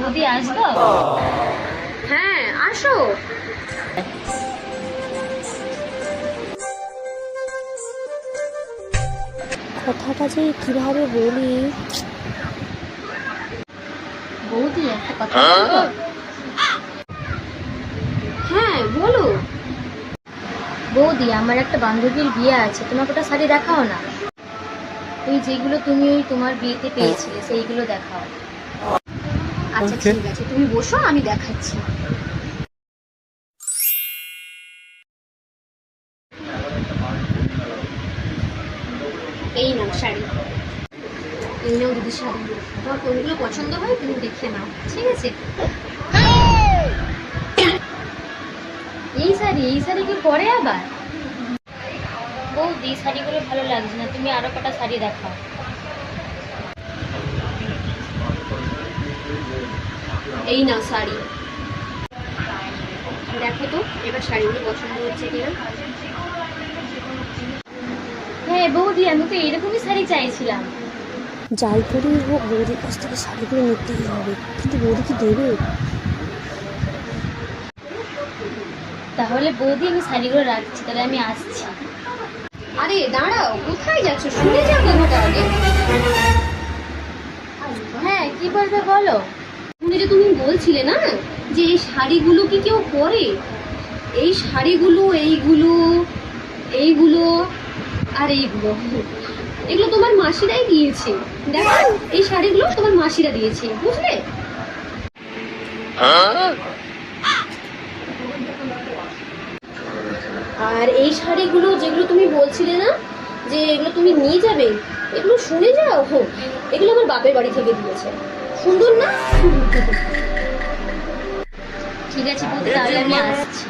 বৌদি আসবো? হ্যাঁ আসো। কথাটা যে কিভাবে বলি। বৌদি একটা কথা বলবো? হ্যাঁ বলো। বৌদি, আমার একটা বান্ধবীর বিয়ে আছে, তোমাকে ওটা শাড়ি দেখাও না। ওই যেগুলো তুমি ওই তোমার বিয়েতে পেয়েছিলে সেইগুলো দেখাও। আচ্ছা ঠিক আছে, তুমি বসো, আমি দেখাচ্ছি। এই নাও শাড়ি। এই নাও দিদি শাড়ি, তোমার কোনগুলো পছন্দ হয় তুমি দেখে নাও, ঠিক আছে? এই শাড়ি কি পরে আবার? বৌদি, শাড়িগুলো ভালো লাগছে না, তুমি আরো কটা শাড়ি দেখাও। এই নাও শাড়ি, দেখো তো এবার শাড়িগুলো পছন্দ হচ্ছে কিনা। হ্যাঁ বৌদি, আমি তো এরকমই শাড়ি চাইছিলাম। যাই করি হোক বৌদির কাছ থেকে শাড়িগুলো নিতেই হবে, কিন্তু বৌদি কি দেবে? তাহলে বৌদি, আমি শাড়িগুলো রাখছি, তাহলে আমি আসছি। আরে দাঁড়াও, কোথায় যাচ্ছ? শুনে যাও কথাটা আগে। হ্যাঁ, কি বলবে বলো। শুনে যে তুমি বলছিলে না যে এই শাড়িগুলো কি কেউ পরে, এই শাড়িগুলো এইগুলো এইগুলো আর এইগুলো, এগুলো তোমার মাসিরাই দিয়েছে। দেখো এই শাড়িগুলো তোমার মাসিরা দিয়েছে, বুঝলে? আর এই শাড়িগুলো যেগুলো তুমি বলছিলে না যে এগুলো তুমি নিয়ে যাবে, এগুলো শুনে যাও, এগুলো আমার বাপের বাড়ি থেকে দিয়েছে। সুন্দর না? ঠিক আছে বৌদি, তাহলে আমি আসছি।